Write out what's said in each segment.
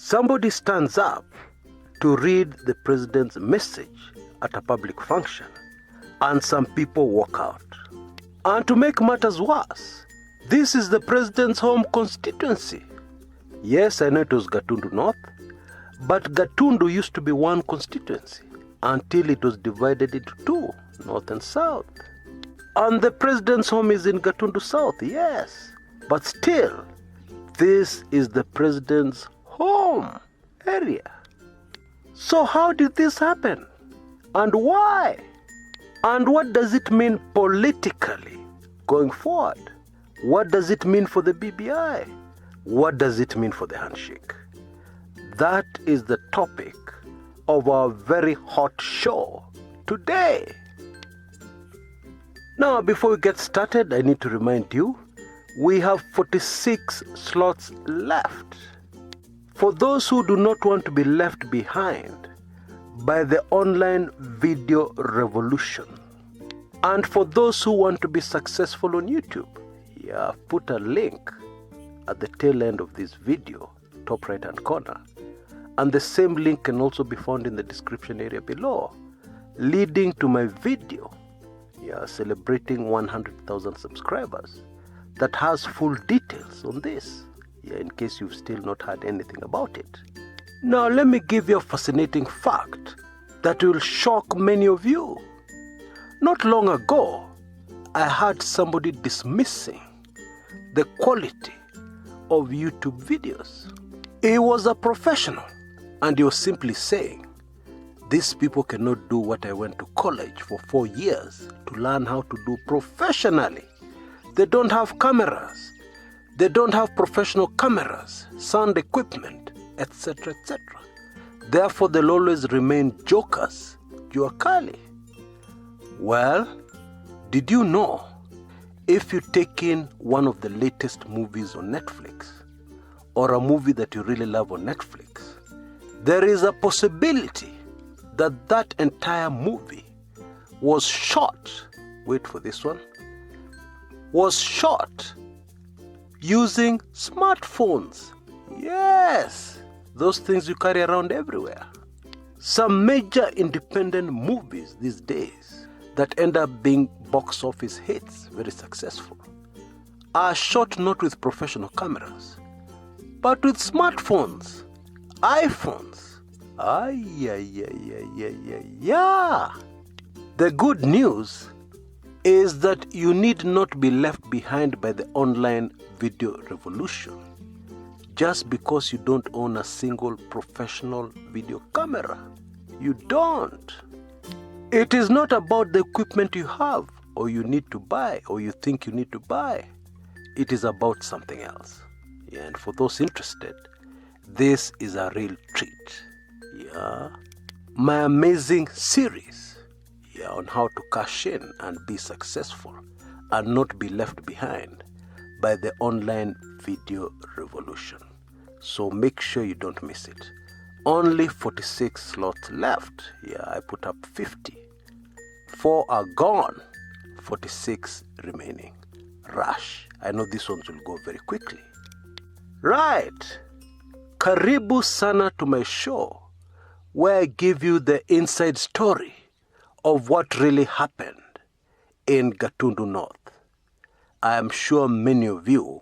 Somebody stands up to read the president's message at a public function, and some people walk out. And to make matters worse, this is the president's home constituency. Yes, I know it was Gatundu North, but Gatundu used to be one constituency until it was divided into two, north and south. And the president's home is in Gatundu South, yes, but still, this is the president's home area. So how did this happen? And why? And what does it mean politically going forward? What does it mean for the BBI? What does it mean for the handshake? That is the topic of our very hot show today. Now, before we get started, I need to remind you, we have 46 slots left. For those who do not want to be left behind by the online video revolution, and for those who want to be successful on YouTube, I've put a link at the tail end of this video, top right hand corner, and the same link can also be found in the description area below, leading to my video celebrating 100,000 subscribers that has full details on this, in case you've still not heard anything about it. Now let me give you a fascinating fact that will shock many of you. Not long ago, I heard somebody dismissing the quality of YouTube videos. He was a professional, and he was simply saying, these people cannot do what I went to college for 4 years to learn how to do professionally. They don't have cameras. They don't have professional cameras, sound equipment, etc., etc. Therefore, they'll always remain jokers, jua kali. Well, did you know, if you take in one of the latest movies on Netflix, or a movie that you really love on Netflix, there is a possibility that that entire movie was shot, wait for this one, was shot using smartphones. Yes, those things you carry around everywhere. Some major independent movies these days that end up being box office hits, very successful, are shot not with professional cameras, but with smartphones, iPhones. The good news is that you need not be left behind by the online video revolution just because you don't own a single professional video camera. You don't. It is not about the equipment you have or you need to buy or you think you need to buy. It is about something else. And for those interested, this is a real treat. My amazing series on how to cash in and be successful and not be left behind by the online video revolution. So make sure you don't miss it. Only 46 slots left. I put up 50. 4 are gone, 46 remaining. Rush. I know these ones will go very quickly. Right. Karibu sana to my show, where I give you the inside story of what really happened in Gatundu North. I am sure many of you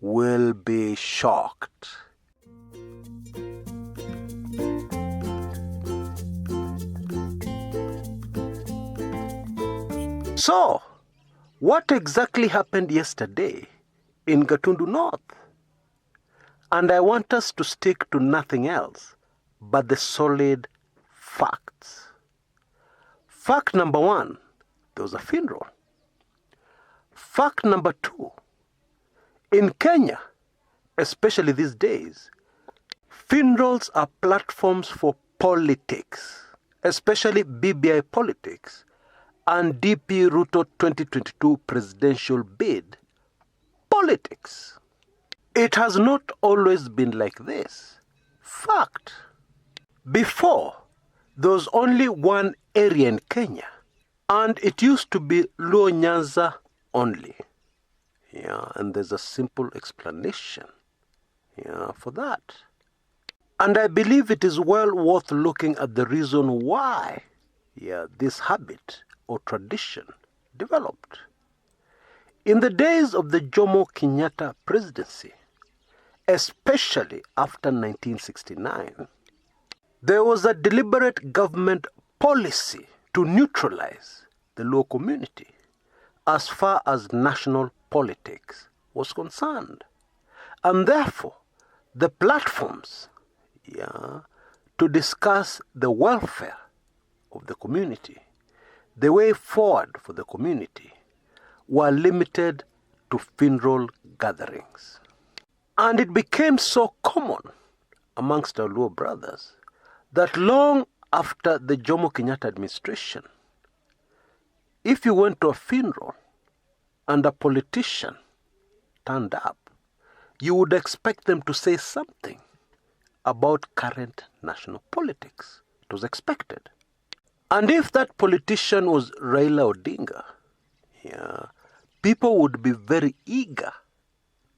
will be shocked. So, what exactly happened yesterday in Gatundu North? And I want us to stick to nothing else but the solid facts. Fact number 1, there was a funeral. Fact number 2, in Kenya, especially these days, funerals are platforms for politics, especially BBI politics and DP Ruto 2022 presidential bid politics. It has not always been like this. Fact. Before, there was only one area in Kenya, and it used to be Luo Nyanza only. And there's a simple explanation for that. And I believe it is well worth looking at the reason why this habit or tradition developed. In the days of the Jomo Kenyatta presidency, especially after 1969, there was a deliberate government policy to neutralize the Luo community as far as national politics was concerned. And therefore, the platforms to discuss the welfare of the community, the way forward for the community, were limited to funeral gatherings. And it became so common amongst our Luo brothers that long after the Jomo Kenyatta administration, if you went to a funeral and a politician turned up, you would expect them to say something about current national politics. It was expected. And if that politician was Raila Odinga, people would be very eager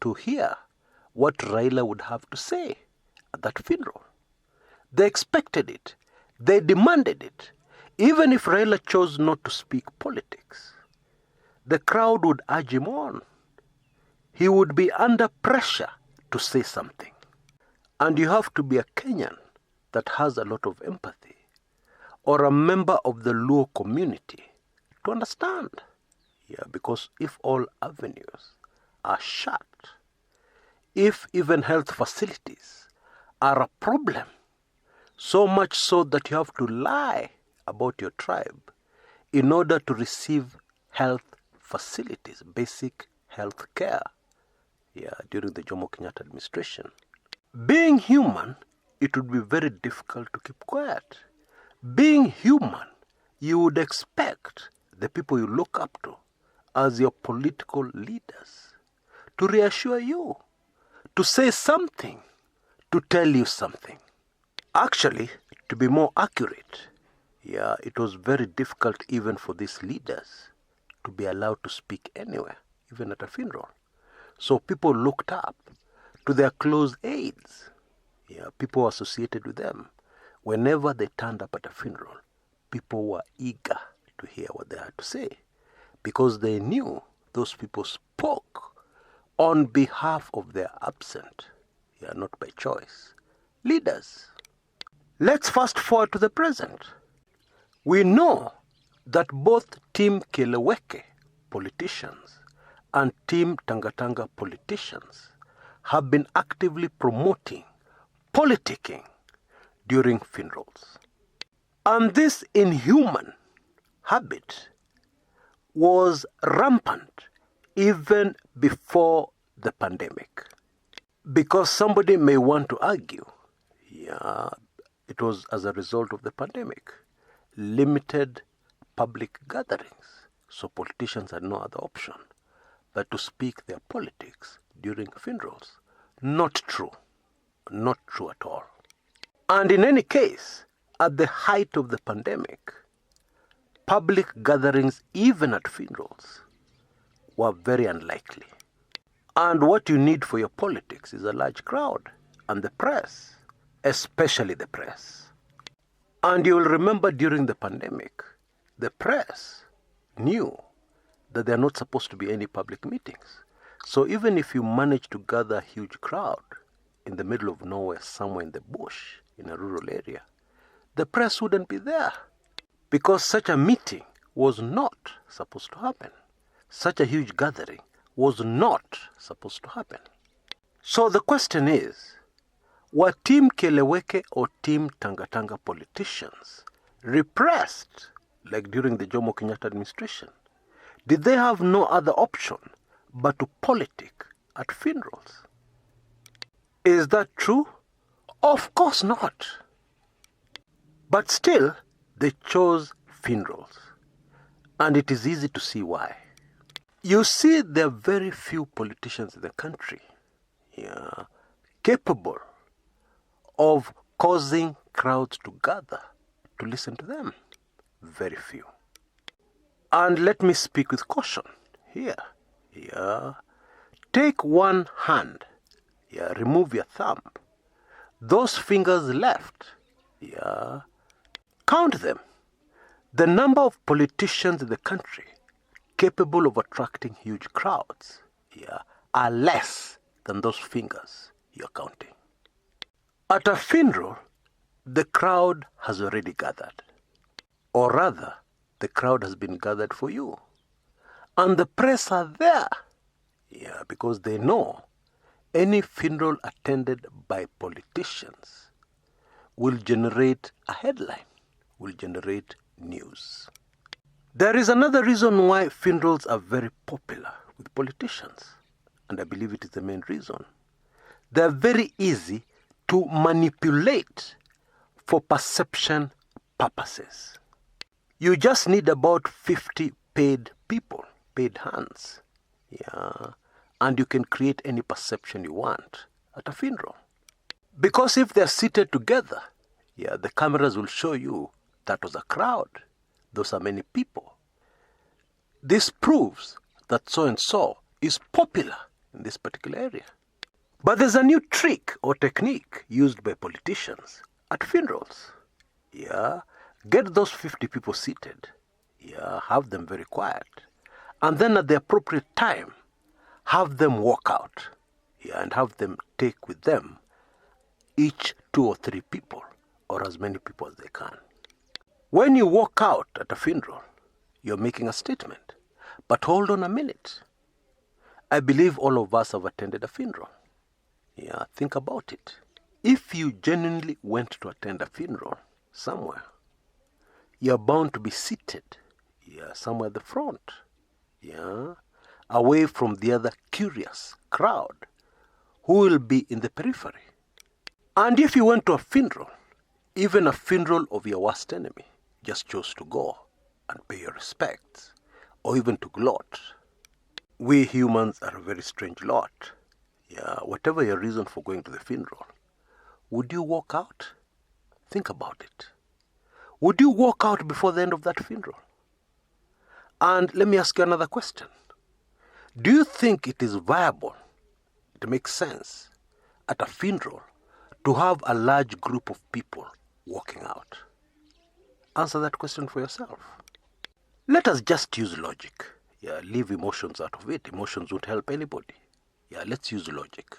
to hear what Raila would have to say at that funeral. They expected it. They demanded it. Even if Raila chose not to speak politics, the crowd would urge him on. He would be under pressure to say something. And you have to be a Kenyan that has a lot of empathy, or a member of the Luo community, to understand. Because if all avenues are shut, if even health facilities are a problem, so much so that you have to lie about your tribe in order to receive health facilities, basic health care, during the Jomo Kenyatta administration. Being human, it would be very difficult to keep quiet. Being human, you would expect the people you look up to as your political leaders to reassure you, to say something, to tell you something. Actually, to be more accurate, it was very difficult even for these leaders to be allowed to speak anywhere, even at a funeral. So people looked up to their close aides, people associated with them. Whenever they turned up at a funeral, people were eager to hear what they had to say, because they knew those people spoke on behalf of their absent, not by choice, leaders. Let's fast forward to the present. We know that both Team Keleweke politicians and Team Tangatanga politicians have been actively promoting politicking during funerals. And this inhuman habit was rampant even before the pandemic. Because somebody may want to argue, it was as a result of the pandemic. Limited public gatherings. So politicians had no other option but to speak their politics during funerals. Not true. Not true at all. And in any case, at the height of the pandemic, public gatherings, even at funerals, were very unlikely. And what you need for your politics is a large crowd and the press, especially the press. And you will remember during the pandemic, the press knew that there are not supposed to be any public meetings. So even if you manage to gather a huge crowd in the middle of nowhere, somewhere in the bush, in a rural area, the press wouldn't be there, because such a meeting was not supposed to happen. Such a huge gathering was not supposed to happen. So the question is, were Team Keleweke or Team Tangatanga politicians repressed like during the Jomo Kenyatta administration? Did they have no other option but to politic at funerals? Is that true? Of course not. But still, they chose funerals. And it is easy to see why. You see, there are very few politicians in the country capable of causing crowds to gather to listen to them. Very few. And let me speak with caution here. Take one hand, remove your thumb, those fingers left, yeah, count them. The number of politicians in the country capable of attracting huge crowds, yeah, are less than those fingers you're counting. At a funeral, the crowd has already gathered. Or rather, the crowd has been gathered for you. And the press are there, yeah, because they know any funeral attended by politicians will generate a headline, will generate news. There is another reason why funerals are very popular with politicians, and I believe it is the main reason. They are very easy to manipulate for perception purposes. You just need about 50 paid people, paid hands, yeah, and you can create any perception you want at a funeral. Because if they're seated together, yeah, the cameras will show you that was a crowd. Those are many people. This proves that so-and-so is popular in this particular area. But there's a new trick or technique used by politicians at funerals. Yeah, get those 50 people seated. Yeah, have them very quiet. And then at the appropriate time, have them walk out. Yeah, and have them take with them each 2 or 3 people, or as many people as they can. When you walk out at a funeral, you're making a statement. But hold on a minute. I believe all of us have attended a funeral. Yeah, think about it. If you genuinely went to attend a funeral somewhere, you're bound to be seated, yeah, somewhere at the front, yeah, away from the other curious crowd who will be in the periphery. And if you went to a funeral, even a funeral of your worst enemy, just chose to go and pay your respects, or even to gloat. We humans are a very strange lot. Yeah, whatever your reason for going to the funeral, would you walk out? Think about it. Would you walk out before the end of that funeral? And let me ask you another question. Do you think it is viable, it makes sense, at a funeral to have a large group of people walking out? Answer that question for yourself. Let us just use logic. Yeah, leave emotions out of it. Emotions won't help anybody. Yeah, let's use logic.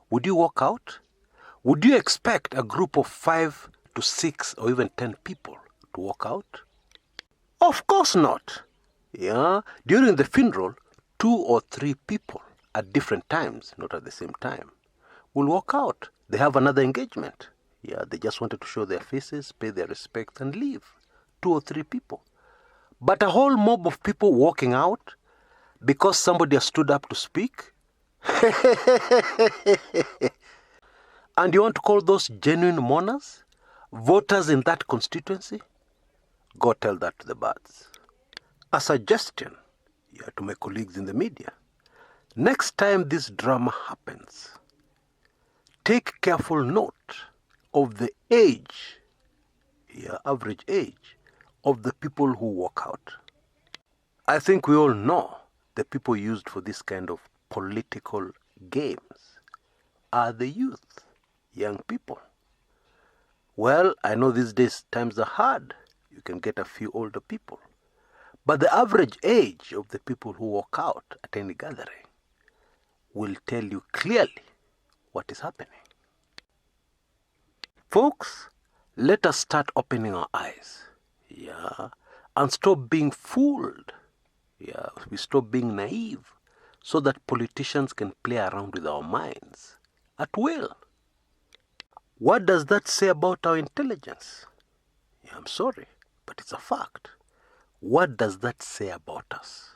Would you walk out? Would you expect a group of 5 to 6 or even 10 people to walk out? Of course not. Yeah, during the funeral, 2 or 3 people at different times, not at the same time, will walk out. They have another engagement. Yeah, they just wanted to show their faces, pay their respects, and leave. 2 or 3 people. But a whole mob of people walking out because somebody has stood up to speak? And you want to call those genuine mourners? Voters in that constituency? Go tell that to the birds. A suggestion, yeah, to my colleagues in the media. Next time this drama happens, take careful note of the age, yeah, average age, of the people who walk out. I think we all know the people used for this kind of political games are the youth, young people. Well, I know these days times are hard. You can get a few older people. But the average age of the people who walk out at any gathering will tell you clearly what is happening. Folks, let us start opening our eyes, yeah, and stop being fooled. Yeah, we stop being naive so that politicians can play around with our minds at will. What does that say about our intelligence? Yeah, I'm sorry, but it's a fact. What does that say about us?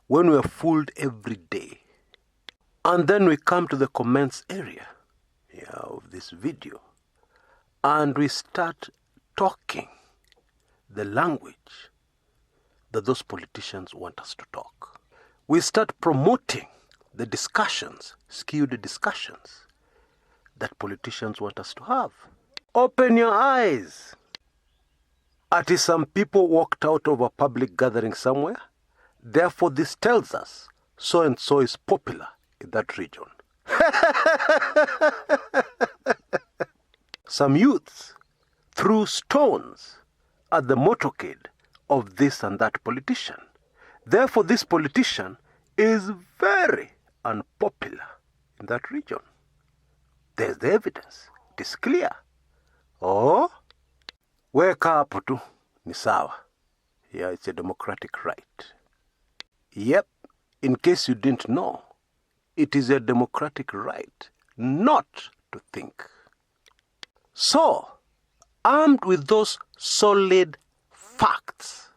When we are fooled every day, and then we come to the comments area, yeah, of this video, and we start talking the language that those politicians want us to talk. We start promoting the discussions, skewed discussions, that politicians want us to have. Open your eyes. Some people walked out of a public gathering somewhere. Therefore, this tells us so-and-so is popular in that region. some youths threw stones at the motorcade of this and that politician. Therefore, this politician is very unpopular in that region. There's the evidence. It is clear. Oh, weka hapo tu ni sawa. Yeah, it's a democratic right. Yep, in case you didn't know, it is a democratic right not to think. So, armed with those solid facts,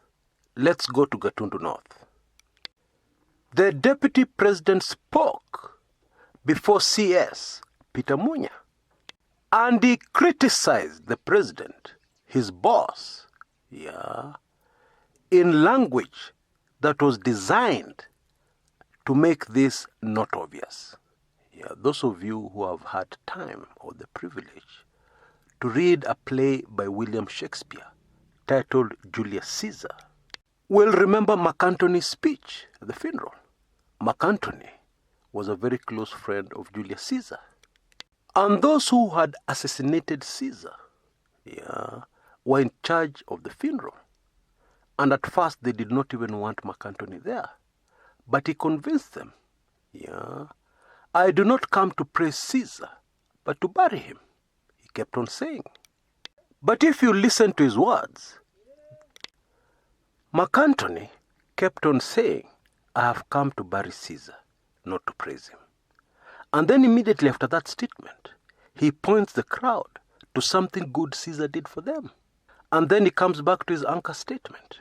let's go to Gatundu North. The Deputy President spoke before CS Peter Munya, and he criticized the President, his boss, in language that was designed to make this not obvious. Those of you who have had time or the privilege to read a play by William Shakespeare titled Julius Caesar will remember Mark Antony's speech at the funeral. Mark Antony was a very close friend of Julius Caesar. And those who had assassinated Caesar were in charge of the funeral. And at first they did not even want Mark Antony there. But he convinced them, I do not come to praise Caesar, but to bury him. He kept on saying. But if you listen to his words, Mark Antony kept on saying, I have come to bury Caesar, not to praise him. And then immediately after that statement, he points the crowd to something good Caesar did for them. And then he comes back to his anchor statement.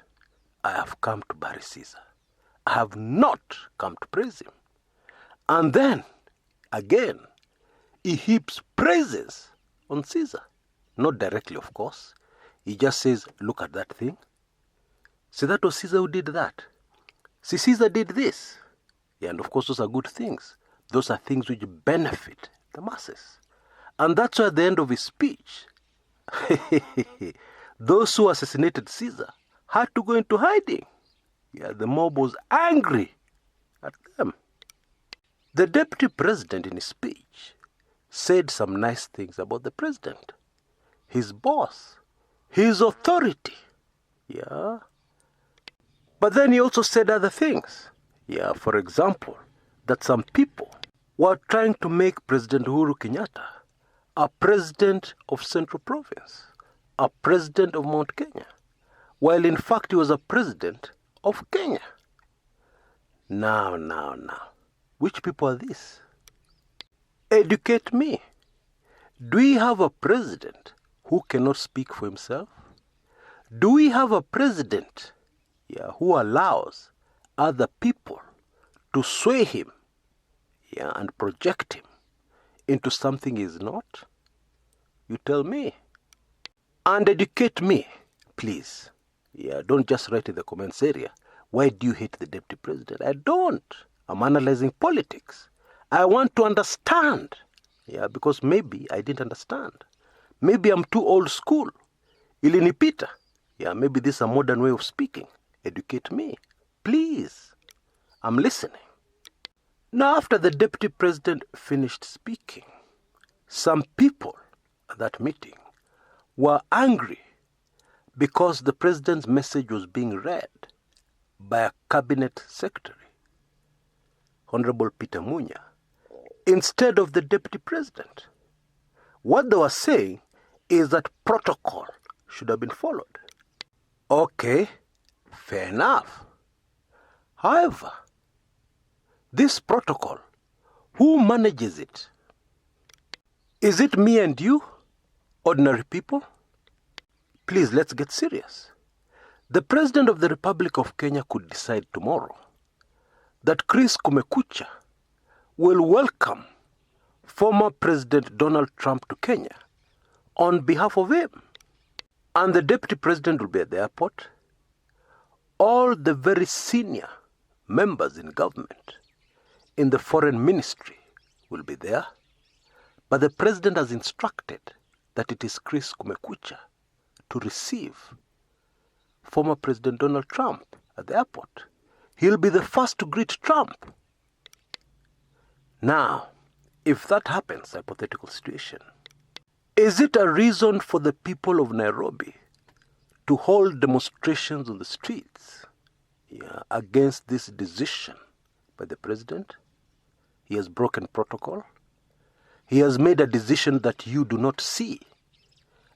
I have come to bury Caesar. I have not come to praise him. And then, again, he heaps praises on Caesar. Not directly, of course. He just says, look at that thing. See, that was Caesar who did that. See, Caesar did this. And of course, those are good things. Those are things which benefit the masses. And that's why at the end of his speech, those who assassinated Caesar had to go into hiding. The mob was angry at them. The deputy president in his speech said some nice things about the president, his boss, his authority. But then he also said other things. For example, that some people were trying to make President Uhuru Kenyatta a president of Central Province, a president of Mount Kenya, while in fact he was a president of Kenya. Now. Which people are these? Educate me. Do we have a president who cannot speak for himself? Do we have a president who allows other people to sway him and project him into something he is not? You tell me. And educate me, please. Don't just write in the comments area, why do you hate the deputy president? I don't. I'm analyzing politics. I want to understand. Because maybe I didn't understand. Maybe I'm too old school. Ilinipita. Maybe this is a modern way of speaking. Educate me. Please. I'm listening. Now, after the deputy president finished speaking, some people at that meeting were angry because the president's message was being read by a cabinet secretary, Honorable Peter Munya, instead of the deputy president. What they were saying is that protocol should have been followed. Okay, fair enough. However, this protocol, who manages it? Is it me and you, ordinary people? Please, let's get serious. The President of the Republic of Kenya could decide tomorrow that Kumekucha will welcome former President Donald Trump to Kenya on behalf of him. And the Deputy President will be at the airport. All the very senior members in government, in the foreign ministry, will be there. But the President has instructed that it is Kumekucha to receive former President Donald Trump at the airport. He'll be the first to greet Trump. Now, if that happens, hypothetical situation, Is it a reason for the people of Nairobi to hold demonstrations on the streets against this decision by the president? He has broken protocol. He has made a decision that you do not see,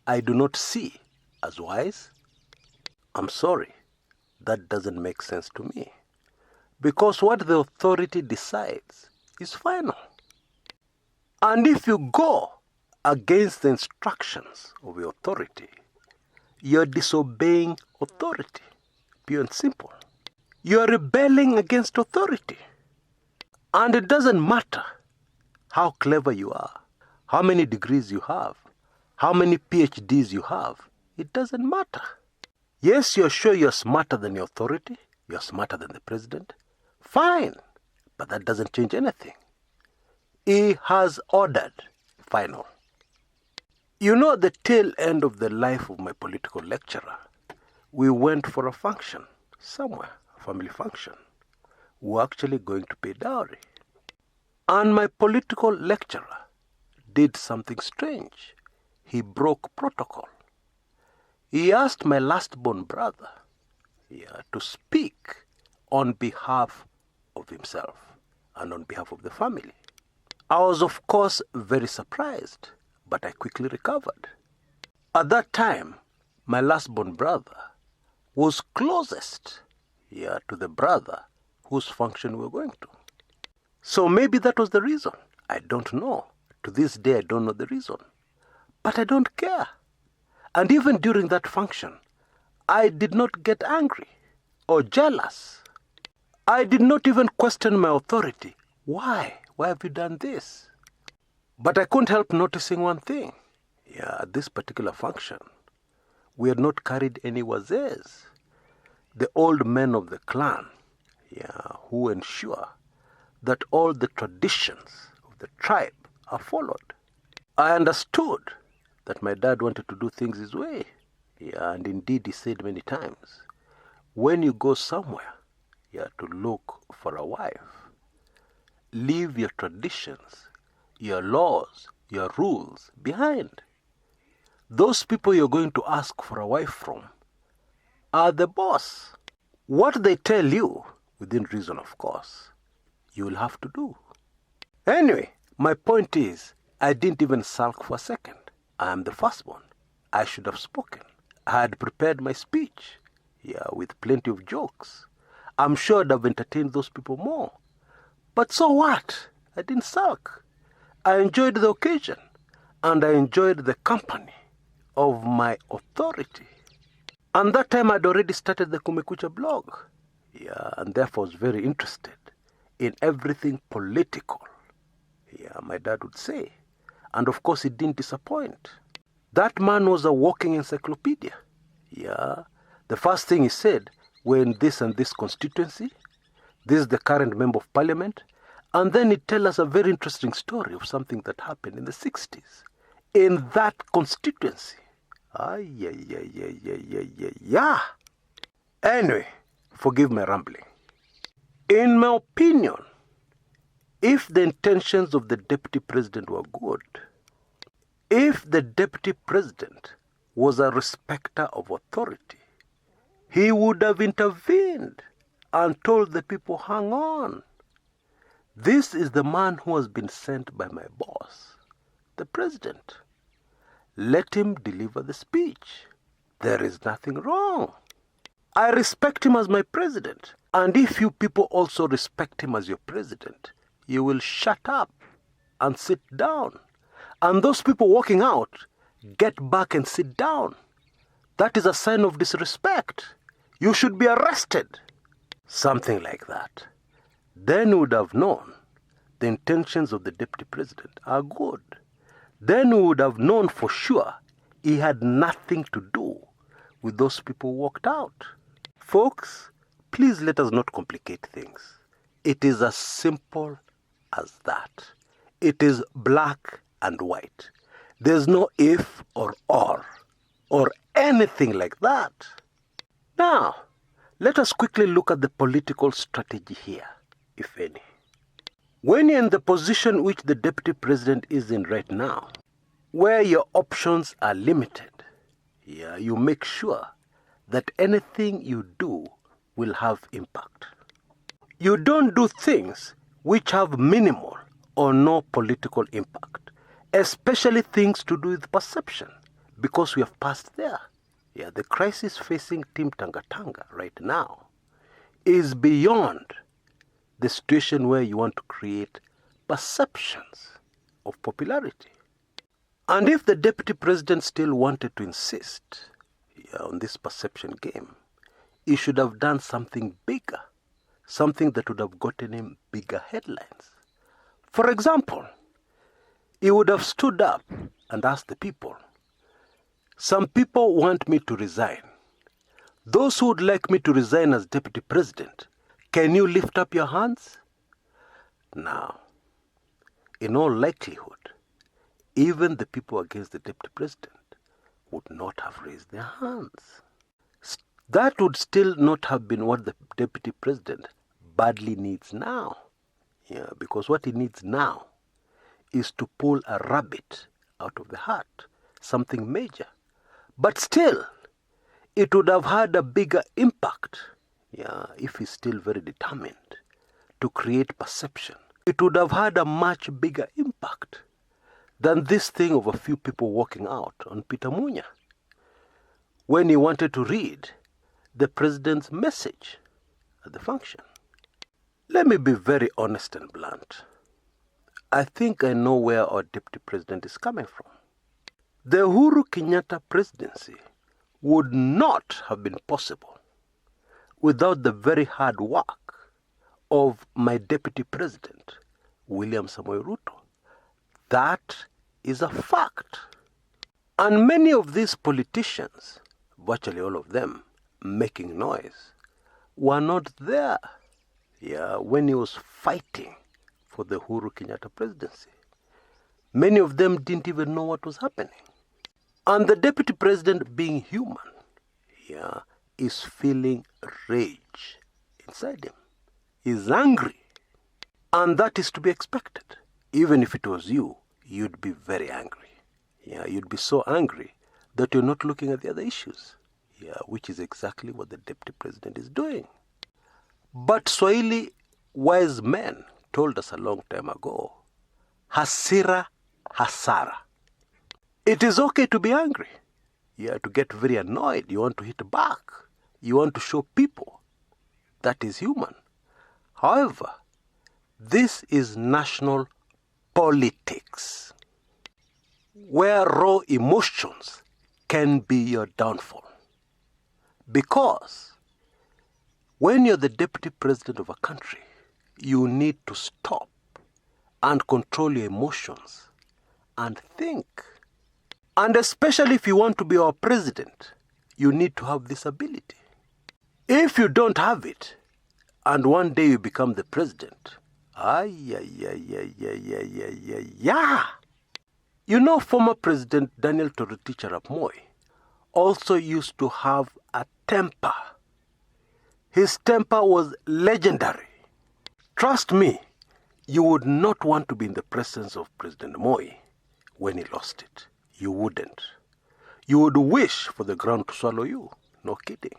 I do not see as wise. I'm sorry, that doesn't make sense to me. Because what the authority decides is final. And if you go against the instructions of the authority, you're disobeying authority, pure and simple. You're rebelling against authority. And it doesn't matter how clever you are, how many degrees you have, how many PhDs you have. It doesn't matter. Yes, you're sure you're smarter than your authority, you're smarter than the president. Fine, but that doesn't change anything. He has ordered final. You know, at the tail end of the life of my political lecturer, we went for a function somewhere, a family function. We were actually going to pay dowry. And my political lecturer did something strange. He broke protocol. He asked my last-born brother to speak on behalf of himself and on behalf of the family. I was, of course, very surprised, but I quickly recovered. At that time, my last-born brother was closest to the brother whose function we were going to. So maybe that was the reason. I don't know. To this day, I don't know the reason. But I don't care. And even during that function, I did not get angry or jealous. I did not even question my authority. Why? Why have you done this? But I couldn't help noticing one thing. At this particular function, we had not carried any wazes, the old men of the clan, who ensure that all the traditions of the tribe are followed. I understood that my dad wanted to do things his way. And indeed he said many times, when you go somewhere to look for a wife, leave your traditions, your laws, your rules behind. Those people you're going to ask for a wife from are the boss. What they tell you, within reason of course, you will have to do. Anyway, my point is, I didn't even sulk for a second. I am the firstborn. I should have spoken. I had prepared my speech, with plenty of jokes. I'm sure I'd have entertained those people more. But so what? I didn't sulk. I enjoyed the occasion, and I enjoyed the company of my authority. And that time I'd already started the Kumekucha blog, and therefore was very interested in everything political, my dad would say. And of course, it didn't disappoint. That man was a walking encyclopedia. The first thing he said, we're in this and this constituency. This is the current member of parliament. And then he'd tell us a very interesting story of something that happened in the 60s in that constituency. Anyway, forgive my rambling. In my opinion, if the intentions of the deputy president were good, if the deputy president was a respecter of authority, he would have intervened and told the people, hang on. This is the man who has been sent by my boss, the president. Let him deliver the speech. There is nothing wrong. I respect him as my president. And if you people also respect him as your president, you will shut up and sit down. And those people walking out, get back and sit down. That is a sign of disrespect. You should be arrested. Something like that. Then you would have known the intentions of the deputy president are good. Then we would have known for sure he had nothing to do with those people who walked out. Folks, please let us not complicate things. It is as simple as that. It is black and white. There's no if or anything like that. Now, let us quickly look at the political strategy here, if any. When you're in the position which the deputy president is in right now, where your options are limited, you make sure that anything you do will have impact. You don't do things which have minimal or no political impact, especially things to do with perception, because we have passed there. The crisis facing Team Tanga Tanga right now is beyond the situation where you want to create perceptions of popularity. And if the deputy president still wanted to insist on this perception game, he should have done something bigger, something that would have gotten him bigger headlines. For example, he would have stood up and asked the people, some people want me to resign. Those who would like me to resign as deputy president, can you lift up your hands? Now, in all likelihood, even the people against the deputy president would not have raised their hands. That would still not have been what the deputy president badly needs now. Because what he needs now is to pull a rabbit out of the hat, something major. But still, it would have had a bigger impact, if he's still very determined to create perception. It would have had a much bigger impact than this thing of a few people walking out on Peter Munya when he wanted to read the president's message at the function. Let me be very honest and blunt. I think I know where our deputy president is coming from. The Uhuru Kenyatta presidency would not have been possible without the very hard work of my deputy president, William Samoei Ruto. That is a fact. And many of these politicians, virtually all of them, making noise, were not there when he was fighting for the Uhuru Kenyatta presidency. Many of them didn't even know what was happening. And the deputy president, being human, is feeling rage inside him. He's angry. And that is to be expected. Even if it was you, you'd be very angry. You'd be so angry that you're not looking at the other issues. Which is exactly what the deputy president is doing. But Swahili wise men told us a long time ago, hasira hasara. It is okay to be angry. To get very annoyed. You want to hit back. You want to show people that is human. However, this is national politics, where raw emotions can be your downfall. Because when you're the deputy president of a country, you need to stop and control your emotions and think. And especially if you want to be our president, you need to have this ability. If you don't have it, and one day you become the president, former President Daniel Toroitich arap Moi also used to have a temper. His temper was legendary. Trust me, you would not want to be in the presence of President Moi when he lost it. You wouldn't. You would wish for the ground to swallow you. No kidding.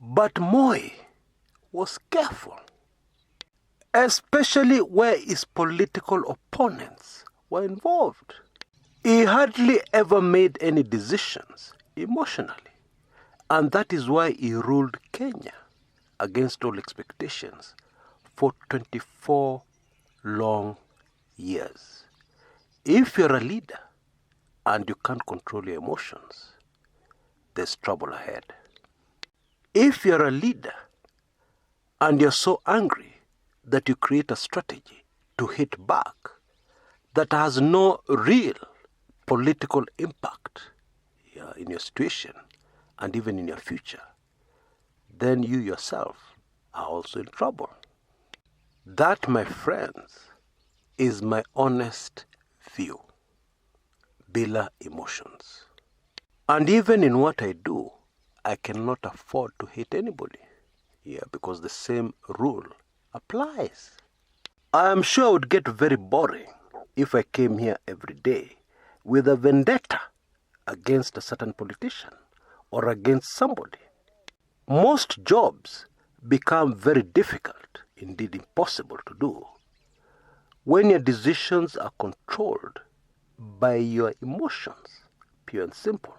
But Moi was careful, especially where his political opponents were involved. He hardly ever made any decisions emotionally. And that is why he ruled Kenya against all expectations for 24 long years. If you're a leader and you can't control your emotions, there's trouble ahead. If you're a leader and you're so angry that you create a strategy to hit back that has no real political impact in your situation and even in your future, then you yourself are also in trouble. That, my friends, is my honest view. Bila emotions. And even in what I do, I cannot afford to hate anybody. Because the same rule applies. I am sure it would get very boring if I came here every day with a vendetta against a certain politician or against somebody. Most jobs become very difficult, indeed impossible to do, when your decisions are controlled by your emotions, pure and simple.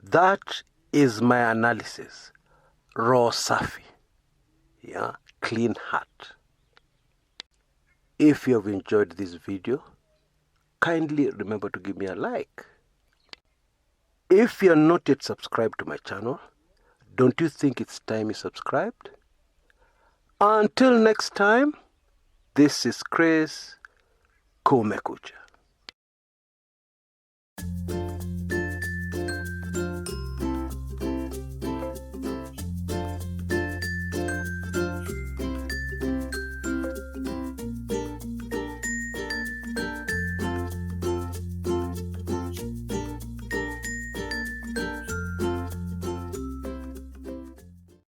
That is my analysis. Raw safi. Yeah, clean heart. If you have enjoyed this video, kindly remember to give me a like. If you are not yet subscribed to my channel, don't you think it's time you subscribed? Until next time, this is Chris Kumekucha.